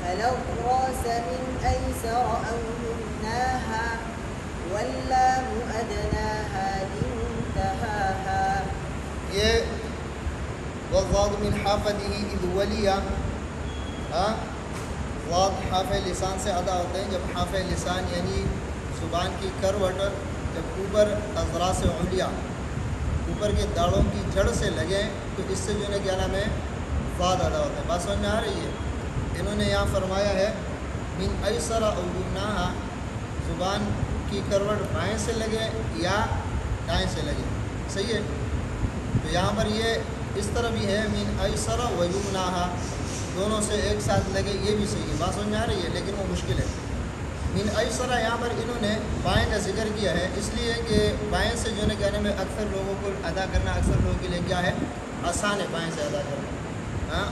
فالأغراس من أيسر أو يمناها واللام أدناها لمنتهاها. یہ والضاد من حافظه اذ ولیا، ضاد حافظ لسان سے ادا ہوتے ہیں جب حافظ لسان یعنی زبان کی کروٹ جب اوپر اضلاع سے علیا اوپر کے داڑوں کی جڑ سے لگیں تو اس سے جو ہے کیا نام ہے ضاد ادا ہوتا ہے. بات سمجھ میں آ رہی ہے؟ انہوں نے یہاں فرمایا ہے من ایسر او یمناها، زبان کی کروٹ بائیں سے لگے یا دائیں سے لگے. صحیح ہے؟ تو یہاں پر یہ اس طرح بھی ہے من ایسر و یمناها، دونوں سے ایک ساتھ لگے، یہ بھی صحیح ہے. بات سمجھ میں آ رہی ہے؟ لیکن وہ مشکل ہے. من ایسر یہاں پر انہوں نے بائیں کا ذکر کیا ہے اس لیے کہ بائیں سے جو ہے کہنے میں اکثر لوگوں کو ادا کرنا اکثر لوگوں کے لیے کیا ہے آسان ہے بائیں سے ادا کرنا.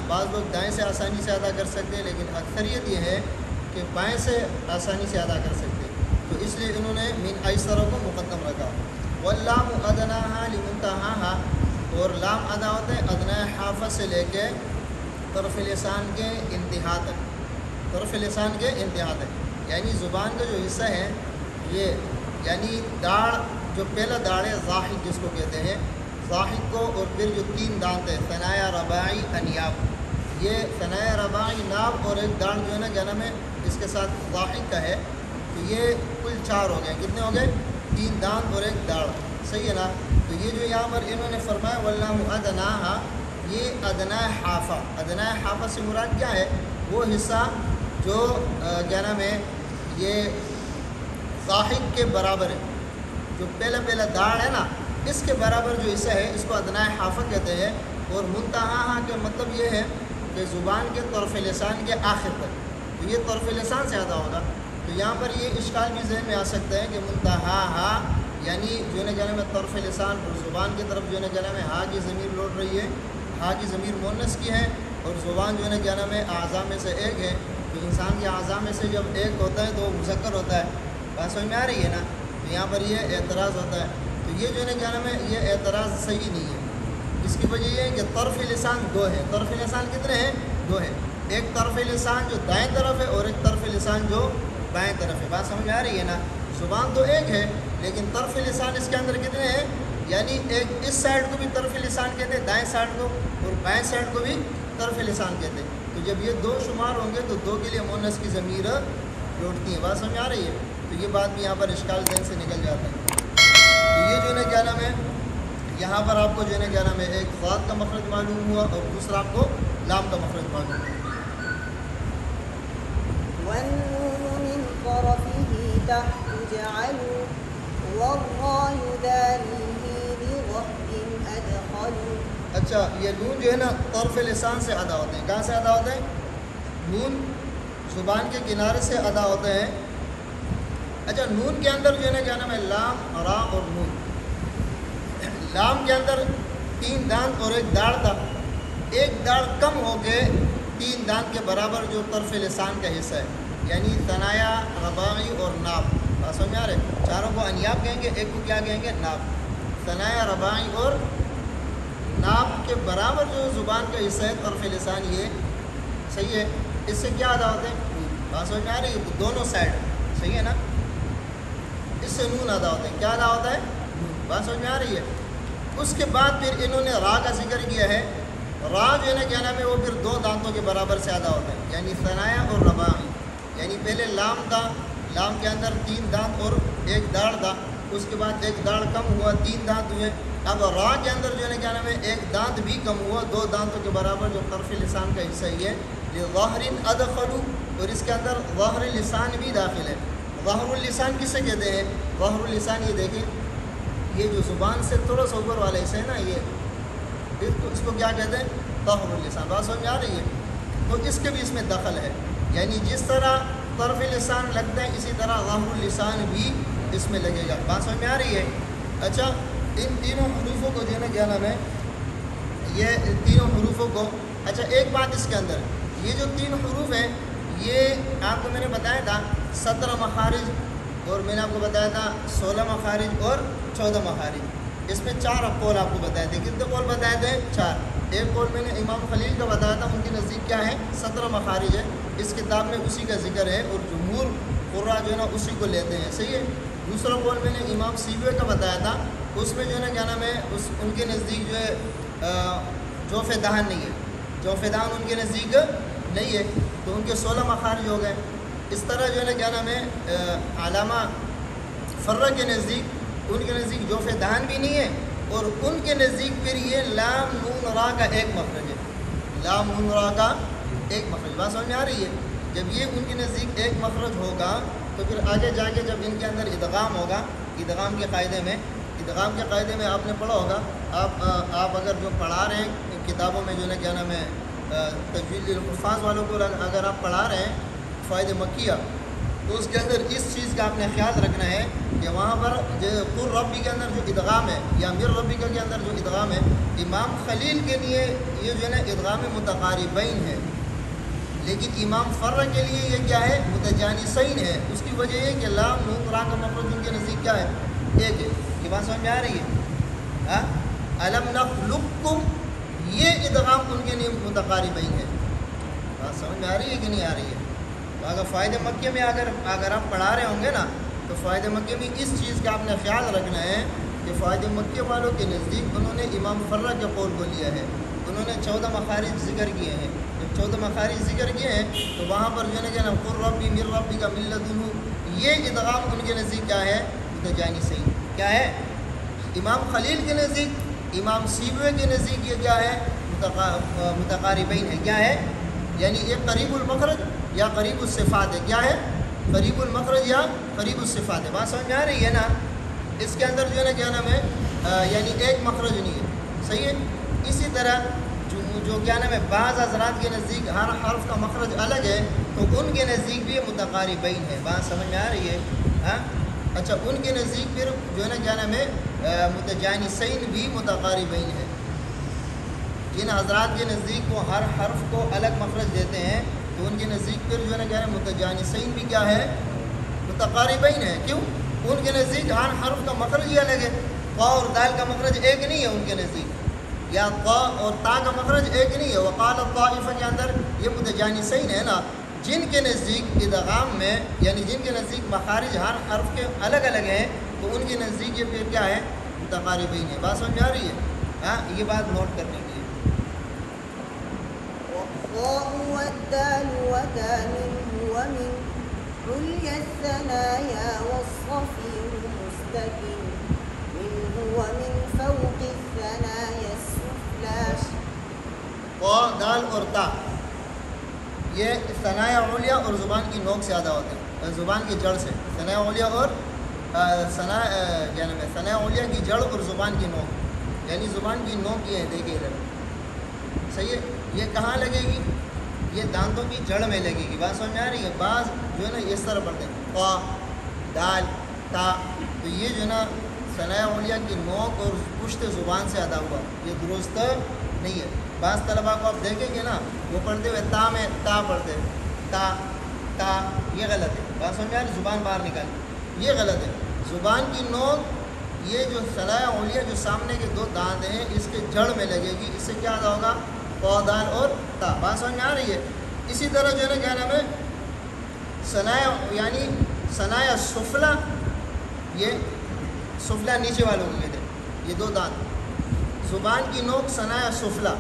بعض لوگ دائیں سے آسانی سے ادا کر سکتے ہیں لیکن اکثریت یہ ہے کہ بائیں سے آسانی سے ادا کر سکتے ہیں، تو اس لیے انہوں نے من ایسر کو مقدم رکھا. واللام ادناها لمنتهاها، اور لام ادا ہوتے ہیں ادنا حافظ سے لے کے طرف لسان کے انتہا تک، طرف لسان کے انتہا تک. یعنی زبان کا جو حصہ ہے یہ یعنی داڑھ جو پہلا داڑھ ہے ضاحک جس کو کہتے ہیں، ضاحک کو، اور پھر جو تین دانت ہے ثنایا رباعی انیاب، یہ ثنایا رباعی ناب اور ایک دانت جو ہے نا کیا نام ہے اس کے ساتھ ضاحک کا ہے، تو یہ کل 4 ہو گئے. کتنے ہو گئے؟ 3 دانت اور ایک داڑھ. صحیح ہے نا؟ تو یہ جو یہاں پر انہوں نے فرمایا واللام ادناها، یہ ادنا حافہ، ادنا حافہ سے مراد کیا ہے؟ وہ حصہ جو کیا نام ہے یہ ضاحک کے برابر ہے، جو پہلا داڑھ ہے نا اس کے برابر جو حصہ ہے اس کو ادنا حافہ کہتے ہیں. اور منتہا کا مطلب یہ ہے کہ زبان کے طرف لسان کے آخر تک، تو یہ طرف لسان سے ادا ہوگا. تو یہاں پر یہ اشکال بھی ذہن میں آ سکتا ہے کہ منتہا یعنی جو ہے کہنے میں طرف لسان اور زبان کی طرف جو ہے کہنا میں ہا کی ضمیر لوٹ رہی ہے، ہا کی ضمیر مؤنث کی ہے، اور زبان جو ہے کیا نام ہے اعضاء میں سے ایک ہے. تو انسان کے اعضاء میں سے جب ایک ہوتا ہے تو وہ مذکر ہوتا ہے. بات سمجھ میں آ رہی ہے نا؟ تو یہاں پر یہ اعتراض ہوتا ہے. تو یہ جو ہے کیا نام ہے یہ اعتراض صحیح نہیں ہے. اس کی وجہ یہ ہے کہ طرف لسان 2 ہے. طرف لسان کتنے ہیں؟ 2 ہے. ایک طرف لسان جو دائیں طرف ہے اور ایک طرف لسان جو بائیں طرف ہے. بات سمجھ میں آ رہی ہے نا؟ زبان تو ایک ہے لیکن طرف لسان اس کے اندر کتنے ہیں؟ یعنی ایک اس سائڈ کو بھی طرف لسان کہتے ہیں دائیں سائڈ کو، اور بائیں سائڈ کو بھی طرف لسان کہتے ہیں. تو جب یہ 2 شمار ہوں گے تو 2 کے لیے مؤنث کی ضمیر لوٹتی ہے. بات سمجھ آ رہی ہے؟ تو یہ بات بھی یہاں پر اشکال ذہن سے نکل جاتا ہے. تو یہ جو ہے کیا نام ہے یہاں پر آپ کو جو ہے کیا نام ہے ایک ضاد کا مخرج معلوم ہوا اور دوسرا آپ کو لام کا مخرج معلوم ہوا. والنون من طرفه تحت جعلوا والراء يدانيه بضبط أدخلوا. اچھا یہ نون جو ہے نا طرف لسان سے ادا ہوتے ہیں. کہاں سے ادا ہوتے ہیں؟ نون زبان کے کنارے سے ادا ہوتے ہیں. اچھا نون کے اندر جو ہے نا کیا نام ہے لام، را اور نون. لام کے اندر 3 دانت اور ایک داڑھ تھا. ایک داڑھ کم ہو کے 3 دانت کے برابر جو طرف لسان کا حصہ ہے یعنی ثنایا رباعی اور ناب. بات سمجھ میں آ رہے؟ چاروں کو انیاب کہیں گے، ایک کو کیا کہیں گے؟ ناب. ثنایا رباعی اور ناب کے برابر جو زبان کا حصہ ہے طرف لسان یہ صحیح ہے. اس سے کیا ادا ہوتے ہیں؟ بات سمجھ میں آ رہی ہے؟ تو دونوں سائڈ صحیح ہے نا؟ اس سے نون ادا ہوتے ہیں. کیا ادا ہوتا ہے؟ نون. بات سمجھ میں آ رہی ہے؟ اس کے بعد پھر انہوں نے را کا ذکر کیا ہے. را جو ہے نا کیا نام ہے وہ پھر 2 دانتوں کے برابر سے ادا ہوتا ہے یعنی ثنایا اور رباعی. یعنی پہلے لام تھا، لام کے اندر 3 دانت اور ایک داڑھ تھا، اس کے بعد ایک داڑھ کم ہوا 3 دانت ہوئے. اب را کے اندر جو ہے نا کیا نام ہے ایک دانت بھی کم ہوا 2 دانتوں کے برابر جو طرف لسان کا حصہ ہی ہے. یہ ظاہر ادخلوا، اور اس کے اندر ظاہر لسان بھی داخل ہے. ظاہر اللسان کسے کہتے ہیں؟ ظاہر اللسان یہ دیکھیں یہ جو زبان سے تھوڑا سا اوپر والا حصہ ہے نا یہ اس کو کیا کہتے ہیں؟ ظاہر اللسان. بات سمجھ میں آ رہی ہے؟ تو اس کے بھی اس میں دخل ہے. یعنی جس طرح طرف لسان لگتا ہے اسی طرح ظاہر اللسان بھی اس میں لگے گا. بات سمجھ میں آ رہی ہے؟ اچھا ان تینوں حروفوں کو جو ہے نا کیا نام ہے یہ تینوں حروفوں کو اچھا ایک بات اس کے اندر یہ جو 3 حروف ہیں یہ آپ کو میں نے بتایا تھا 17 مخارج اور میں نے آپ کو بتایا تھا 16 مخارج اور 14 مخارج. اس میں 4 قول آپ کو بتائے تھے. کتنے قول بتائے تھے؟ 4. ایک قول میں نے امام خلیل کا بتایا تھا، ان کے نزدیک کیا ہے 17 مخارج ہے، اس کتاب میں اسی کا ذکر ہے اور جمہور قرا جو ہے نا اسی کو لیتے ہیں، صحیح ہے۔ دوسرا قول میں نے امام سیبوی کا بتایا تھا، اس میں جو ہے نا کیا نام ہے ان کے نزدیک جو ہے جوف دہن نہیں ہے، جوف دہن ان کے نزدیک نہیں ہے، تو ان کے 16 مخارج ہو گئے۔ اس طرح جو ہے نا کیا نام ہے علامہ فرہ کے نزدیک، ان کے نزدیک جوف دہن بھی نہیں ہے، اور ان کے نزدیک پھر یہ لام نون را کا ایک مخرج ہے، لام نون را کا ایک مخرج۔ بات سمجھ میں آ رہی ہے؟ جب یہ ان کے نزدیک ایک مخرج ہوگا تو پھر آگے جا کے جب ان کے اندر ادغام ہوگا، ادغام کے قاعدے میں آپ نے پڑھا ہوگا، آپ اگر جو پڑھا رہے ہیں کتابوں میں جو ہے نا کیا نام ہے تجوید الحفاظ والوں کو اگر آپ پڑھا رہے ہیں فوائد مکیہ، تو اس کے اندر اس چیز کا آپ نے خیال رکھنا ہے کہ وہاں پر قر ربی کے اندر جو ادغام ہے یا مر ربی کے اندر جو ادغام ہے، امام خلیل کے لیے یہ جو ہے نا ادغام متقاربین ہے، لیکن امام فرہ کے لیے یہ کیا ہے متجانسین ہے۔ اس کی وجہ یہ کہ لام نون را کا مخرج ان کے نزدیک کیا ہے ایک ہے۔ یہ بات سمجھ میں آ رہی ہے؟ الم نخلقکم، یہ ادغام ان کے لیے متقاربین ہے۔ بات سمجھ میں آ رہی ہے کہ نہیں آ رہی ہے؟ تو اگر فائدہ مکیہ میں اگر آپ پڑھا رہے ہوں گے نا، تو فائدہ مکیہ میں اس چیز کا آپ نے خیال رکھنا ہے کہ فائدہ مکیہ والوں کے نزدیک انہوں نے امام فرہ کے قول کو لیا ہے، انہوں نے 14 مخارج ذکر کیے ہیں۔ جب 14 مخارج ذکر کیے ہیں تو وہاں پر جو ہے نا کہ قر ربی مر ربی کا ملتہ، یہ ادغام ان کے نزدیک کیا ہے متجانسین، کیا ہے امام خلیل کے نزدیک، امام سیبوی کے نزدیک یہ کیا ہے متقاربین ہے، کیا ہے یعنی ایک قریب المخرج یا قریب الصفات ہے، کیا ہے قریب المخرج یا قریب الصفات ہے۔ بات سمجھ میں آ رہی ہے نا؟ اس کے اندر جو ہے نا کیا نام ہے یعنی ایک مخرج نہیں ہے، صحیح ہے۔ اسی طرح جو کیا نام ہے بعض حضرات کے نزدیک ہر حرف کا مخرج الگ ہے، تو ان کے نزدیک بھی متقاربین ہے۔ بات سمجھ میں آ رہی ہے؟ اچھا، ان کے نزدیک پھر جو ہے نا کیا نام ہے متجانسین بھی متقاربین ہے۔ جن حضرات کے نزدیک وہ ہر حرف کو الگ مخرج دیتے ہیں، تو ان کے نزدیک پھر جو ہے نا کیا ہے متجانسین بھی کیا ہے متقاربین ہے۔ کیوں؟ ان کے نزدیک ہر حرف کا مخرج ہی الگ ہے، قا اور دال کا مخرج ایک نہیں ہے ان کے نزدیک، یا قا اور تا کا مخرج ایک نہیں ہے۔ وقال الطائفہ کے اندر یہ متجانسین ہے نا، جن کے نزدیک ادغام میں یعنی جن کے نزدیک مخارج ہر حرف کے الگ الگ ہیں، تو ان کے نزدیک یہ پھر کیا ہے متقاربین ہے۔ بات سمجھ آ رہی ہے؟ یہ بات نوٹ کرنے کی ہے۔ والضاء والدال وذا منه ومن عليا الثنايا والصفير مستكن منه ومن فوق الثنايا السفلى۔ قا دال اور تا یہ ثنایا علیا اور زبان کی نوک سے ادا ہوتے ہیں، زبان کی جڑ سے ثنایا علیا اور ثنایا علیا کی جڑ اور زبان کی نوک، یعنی زبان کی نوک یہ ہے، دیکھیے ادھر صحیح ہے، یہ کہاں لگے گی؟ یہ دانتوں کی جڑ میں لگے گی۔ بات سمجھ میں آ رہی ہے؟ بعض جو ہے نا اس طرح پڑھتے ہیں قا دال تا، تو یہ جو ہے نا ثنایا علیا کی نوک اور پشت زبان سے ادا ہوا، یہ درست نہیں ہے۔ بعض طلباء کو آپ دیکھیں گے نا وہ پڑھتے ہوئے تا میں تا پڑھتے ہیں، تا تا، یہ غلط ہے۔ بات سمجھ میں آ رہی؟ زبان باہر نکالی، یہ غلط ہے۔ زبان کی نوک یہ جو ثنایا علیا جو سامنے کے دو دانت ہیں اس کے جڑ میں لگے گی، اس سے کیا ادا ہوگا قا دال اور تا۔ بات سمجھ میں آ رہی ہے؟ اسی طرح جو ہے نا کیا نام ہے ثنایا یعنی ثنایا سفلا، یہ سفلا نیچے والوں کو کہتے ہیں، یہ دو دانت زبان کی نوک ثنایا سفلا،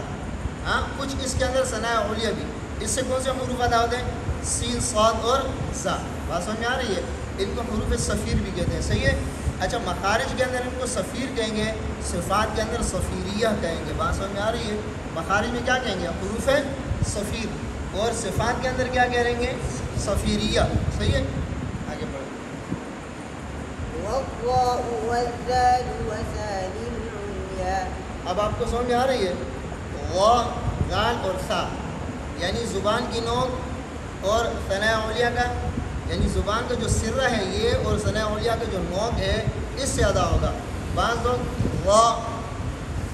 کچھ اس کے اندر ثنایا علیا بھی، اس سے کون سے حروف ادا ہوتے ہیں؟ سین صاد اور زا۔ بات سمجھ میں آ رہی ہے؟ ان کو حروف صفیر بھی کہتے ہیں، صحیح ہے۔ اچھا، مخارج کے اندر ان کو صفیر کہیں گے، صفات کے اندر صفیریہ کہیں گے۔ بات سمجھ میں آ رہی ہے؟ مخارج میں کیا کہیں گے؟ حروف صفیر، اور صفات کے اندر کیا کہیں گے؟ صفیریہ، صحیح ہے۔ آگے پڑھیں۔ والضاء والذال وذال العليا۔ اب آپ کو سمجھ میں آ رہی ہے؟ غا غال اور سا یعنی زبان کی نوک اور ثنایا علیا کا یعنی زبان کا جو سرہ ہے یہ اور ثنایا علیا کا جو نوک ہے اس سے ادا ہوگا۔ بعض لوگ غا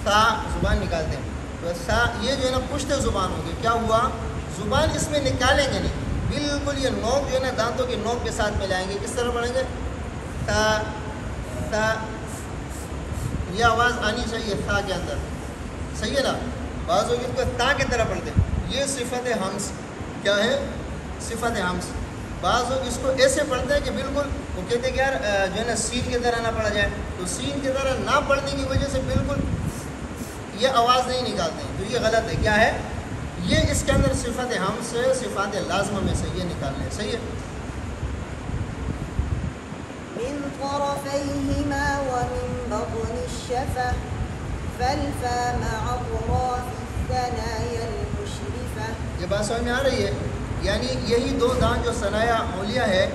سا زبان نکالتے ہیں، تو سا یہ جو ہے نا پشت زبان ہوگی، کیا ہوا زبان اس میں نکالیں گے نہیں، بالکل یہ نوک جو ہے نا دانتوں کے نوک کے ساتھ ملائیں گے۔ کس طرح پڑھیں گے؟ تا تا، یہ آواز آنی چاہیے تھا کے اندر، صحیح ہے نا؟ بعض لوگ اس کو تا کی طرح پڑھتے ہیں، یہ صفت ہمس کیا ہے؟ صفت ہمس۔ بعض لوگ اس کو ایسے پڑھتے ہیں کہ بالکل وہ کہتے ہیں کہ یار جو ہے نا سین کی طرح نہ پڑھا جائے، تو سین کی طرح نہ پڑھنے کی وجہ سے بالکل یہ آواز نہیں نکالتے ہیں، تو یہ غلط ہے۔ کیا ہے یہ؟ اس کے اندر صفت ہمس سے صفات لازمہ میں سے یہ نکالنا ہے، صحیح ہے۔ من طرفيهما ومن بطن الشفة فالفا مع أطراف الثنايا المشرفة۔ یہ بات سمجھ میں آ رہی ہے؟ یعنی یہی دو دان جو ثنایا علیہ ہے،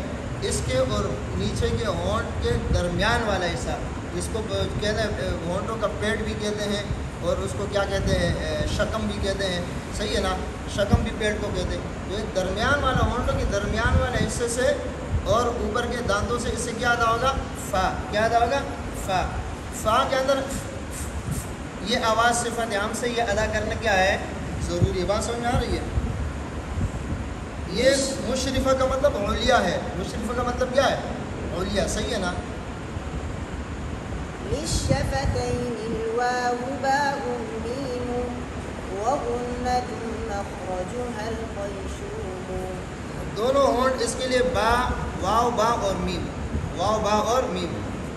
اس کے اور نیچے کے ہونٹ کے درمیان والا حصہ، جس کو کہتے ہیں ہونٹوں کا پیٹ بھی کہتے ہیں، اور اس کو کیا کہتے ہیں؟ شکم بھی کہتے ہیں، صحیح ہے نا؟ شکم بھی پیٹ کو کہتے ہیں۔ تو یہ درمیان والا ہونٹوں کے درمیان والے حصے سے اور اوپر کے دانتوں سے اس سے کیا ادا ہوگا؟ فا۔ کیا ادا ہوگا؟ فا۔ فا کے اندر یہ آواز صفت عام سے یہ ادا کرنا کیا ہے؟ ضروری ہے۔ بات سمجھ میں آ رہی ہے؟ یہ مشرفہ کا مطلب علیہ ہے، مشرفہ کا مطلب کیا ہے؟ علیہ، صحیح ہے نا؟ للشفتين الواو باء ميم وغنة مخرجها الخيشوم۔ دونوں ہونٹ اس کے لیے با، واو با اور میم، واو با اور میم۔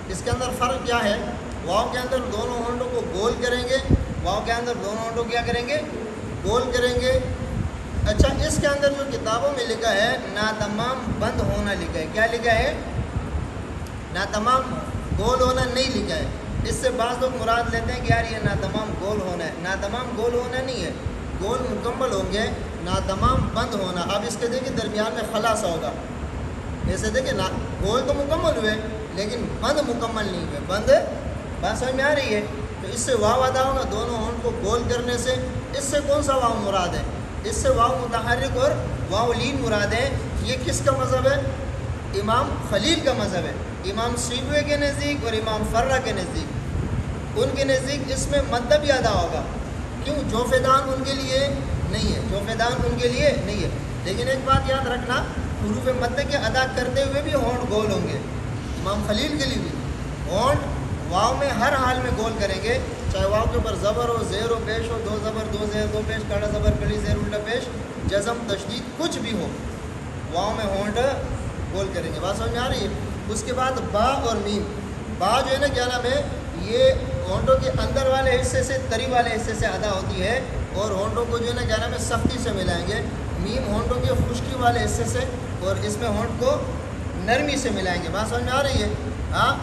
اس کے اندر فرق کیا ہے؟ واو کے اندر دونوں ہونٹوں کو گول کریں گے، واو کے اندر دونوں ہونٹوں کیا کریں گے؟ گول کریں گے۔ اچھا، اس کے اندر جو کتابوں میں لکھا ہے ناتمام بند ہونا لکھا ہے، کیا لکھا ہے؟ ناتمام گول ہونا نہیں لکھا ہے۔ اس سے بعض لوگ مراد لیتے ہیں کہ یار یہ ناتمام گول ہونا ہے، ناتمام گول ہونا نہیں ہے، گول مکمل ہوں گے، ناتمام بند ہونا۔ اب اس کے دیکھیں درمیان میں خلاصہ ہوگا، ایسے دیکھیں نا، گول تو مکمل ہوئے لیکن بند مکمل نہیں ہوئے، بند۔ بات سمجھ میں آ رہی ہے؟ تو اس سے واو ادا ہوگا دونوں ہونٹ کو گول کرنے سے۔ اس سے کون سا واو مراد ہے؟ اس سے واو متحرک اور واو لین مراد ہے۔ یہ کس کا مذہب ہے؟ امام خلیل کا مذہب ہے، امام سیبوی کے نزدیک اور امام فرہ کے نزدیک۔ ان کے نزدیک اس میں مد بھی ادا ہوگا، کیوں؟ جوفدان ان کے لیے نہیں ہے، جوفدان ان کے لیے نہیں ہے۔ لیکن ایک بات یاد رکھنا، حروف مد کے ادا کرتے ہوئے بھی ہونٹ گول ہوں گے، امام خلیل کے لیے بھی ہونٹ واو میں ہر حال میں گول کریں گے، چاہے واو کے اوپر زبر ہو، زیر ہو، پیش ہو، دو زبر دو زیر دو پیش، کڑا زبر کڑی زیر الٹا پیش، جزم تشدید کچھ بھی ہو، واو میں ہونٹ گول کریں گے۔ بات سمجھ میں آ رہی ہے؟ اس کے بعد با اور میم۔ با جو ہے نا کیا نام ہے، یہ ہونٹوں کے اندر والے حصے سے تری والے حصے سے ادا ہوتی ہے، اور ہونٹوں کو جو ہے نا کیا نام ہے سختی سے ملائیں گے۔ میم ہونٹوں کے خشکی والے حصے سے، اور اس میں ہونٹ کو نرمی سے ملائیں گے۔ بات سمجھ میں آ رہی ہے؟ ہاں،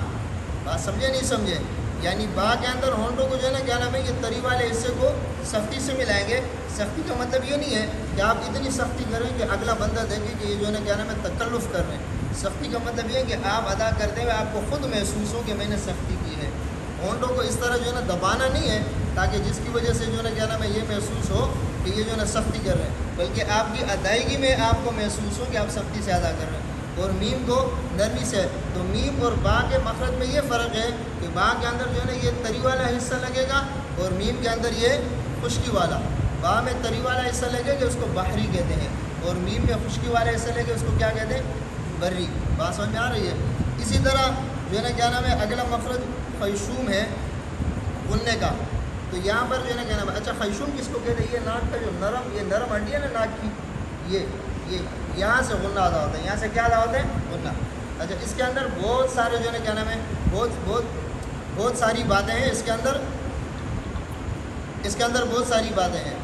بات سمجھے نہیں سمجھے؟ یعنی با کے اندر ہونٹوں کو جو ہے نا کیا نام ہے یہ تری والے حصے کو سختی سے ملائیں گے۔ سختی کا مطلب یہ نہیں ہے کہ آپ اتنی سختی کریں کہ اگلا بندہ دیکھے کہ یہ جو ہے نا کیا نام ہے تکلف کر رہے ہیں۔ سختی کا مطلب یہ ہے کہ آپ ادا کرتے ہوئے آپ کو خود محسوس ہو کہ میں نے سختی کی ہے۔ ہونٹوں کو اس طرح جو ہے نا دبانا نہیں ہے تاکہ جس کی وجہ سے جو ہے نا کیا نام ہے یہ محسوس ہو کہ یہ جو ہے نا سختی کر رہے ہیں، بلکہ آپ کی ادائیگی میں آپ کو محسوس ہو کہ آپ سختی سے ادا کر رہے ہیں۔ اور میم کو نرمی سے، تو میم اور با کے مخرج میں یہ فرق ہے کہ با کے اندر جو ہے نا یہ تری والا حصہ لگے گا، اور میم کے اندر یہ خشکی والا۔ با میں تری والا حصہ لگے گا اس کو بحری کہتے ہیں، اور میم میں خشکی والا حصہ لگے اس کو کیا کہتے ہیں؟ بری۔ بات سمجھ میں آ رہی ہے؟ اسی طرح جو ہے نا کیا نام ہے اگلا مخرج خیشوم ہے غننے کا، تو یہاں پر جو ہے نا کیا نام ہے، اچھا خیشوم کس کو کہتے ہیں؟ یہ ناک کا جو نرم ہڈی ہے نا ناک کی، یہ یہاں سے غنہ ادا ہوتا ہے، یہاں سے کیا ادا ہوتا ہے؟ غنہ۔ اچھا، اس کے اندر بہت سارے جو ہے نا کیا نام ہے بہت ساری باتیں ہیں اس کے اندر بہت ساری باتیں ہیں۔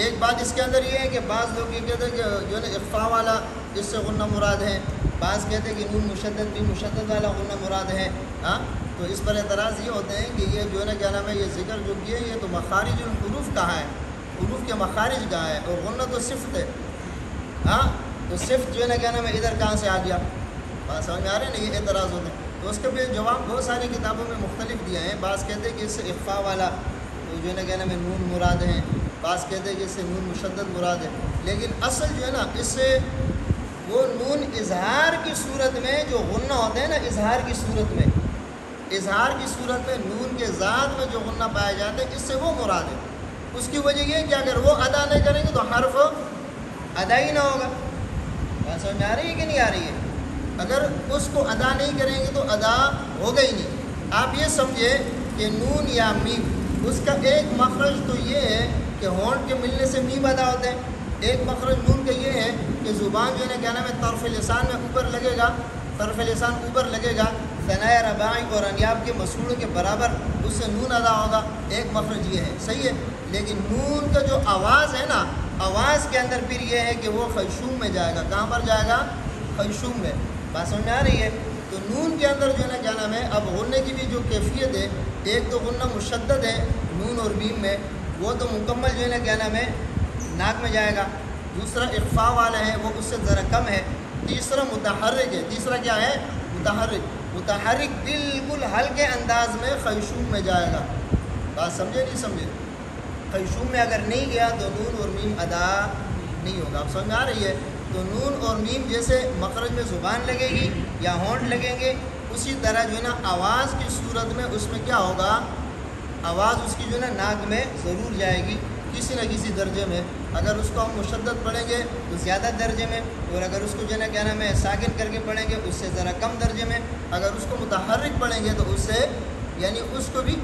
ایک بات اس کے اندر یہ ہے کہ بعض لوگ یہ کہتے ہیں کہ جو ہے نا اخفاء والا اس سے غنہ مراد ہے، بعض کہتے ہیں کہ نون مشدد بھی مشدد والا غنہ مراد ہے۔ ہاں، تو اس پر اعتراض یہ ہوتے ہیں کہ یہ جو ہے نا کیا نام ہے یہ ذکر جو کیے یہ تو مخارج الحروف کہاں ہے، حروف کے مخارج کہاں ہے، اور غنہ تو صفت ہے۔ ہاں، تو صفت جو ہے نا کیا نام ہے ادھر کہاں سے آ گیا؟ بات سمجھ میں آ رہے ہیں نا؟ یہ اعتراض ہوتے ہیں، تو اس کے بھی جواب بہت ساری کتابوں میں مختلف دیا ہیں۔ بعض کہتے ہیں کہ اس سے اخفاء والا جو ہے نا کیا نام ہے نون مراد ہیں، بعض کہتے ہیں کہ اس سے نون مشدد مراد ہے، لیکن اصل جو ہے نا اس سے وہ نون اظہار کی صورت میں جو غنہ ہوتے ہیں نا، اظہار کی صورت میں نون کے ذات میں جو غنہ پائے جاتے ہیں اس سے وہ مراد ہے۔ اس کی وجہ یہ ہے کہ اگر وہ ادا نہیں کریں گے تو حرف ادا ہی نہ ہوگا۔ بات سمجھ میں آ رہی ہے کہ نہیں آ رہی ہے؟ اگر اس کو ادا نہیں کریں گے تو ادا ہوگا ہی نہیں۔ آپ یہ سمجھے کہ نون یا میم اس کا ایک مخرج تو یہ ہے کہ ہونٹ کے ملنے سے میم ادا ہوتے ہیں. ایک مخرج نون کا یہ ہے کہ زبان جو ہے نا کیا نام ہے طرف لسان میں اوپر لگے گا, طرف لسان اوپر لگے گا, ثنائے رباعی اور انیاب کے مسوڑوں کے برابر اس سے نون ادا ہوگا. ایک مخرج یہ ہے, صحیح ہے. لیکن نون کا جو آواز ہے نا, آواز کے اندر پھر یہ ہے کہ وہ خیشوم میں جائے گا. کہاں پر جائے گا؟ خیشوم میں. بات سمجھ میں آ رہی ہے؟ تو نون کے اندر جو ہے نا کیا نام ہے, اب غنّے کی بھی جو کیفیت ہے, ایک تو غنّہ مشدد ہے نون اور میم میں, وہ تو مکمل جو ہے نا کیا نام ہے ناک میں جائے گا. دوسرا اخفاء والا ہے, وہ اس سے ذرا کم ہے. تیسرا متحرک ہے. تیسرا کیا ہے؟ متحرک. متحرک بالکل ہلکے انداز میں خیشوم میں جائے گا. بات سمجھے نہیں سمجھے؟ خیشوم میں اگر نہیں گیا تو نون اور میم ادا نہیں ہوگا. آپ سمجھ میں آ رہی ہے؟ تو نون اور میم جیسے مخرج میں زبان لگے گی یا ہونٹ لگیں گے, اسی طرح جو ہے نا آواز کی صورت میں اس میں کیا ہوگا, آواز اس کی جو ہے نا ناک میں ضرور جائے گی کسی نہ کسی درجے میں. اگر اس کو ہم مشدد پڑھیں گے تو زیادہ درجے میں, اور اگر اس کو جو ہے نا کیا نام ہے ساکن کر کے پڑھیں گے اس سے ذرا کم درجے میں. اگر اس کو متحرک پڑھیں گے تو اس سے یعنی اس کو بھی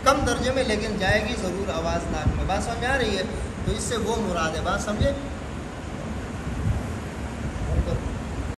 کم درجے میں, لیکن جائے گی ضرور آواز ناک میں. بات سمجھ میں آ رہی ہے؟ تو اس سے وہ مراد ہے. بات سمجھے؟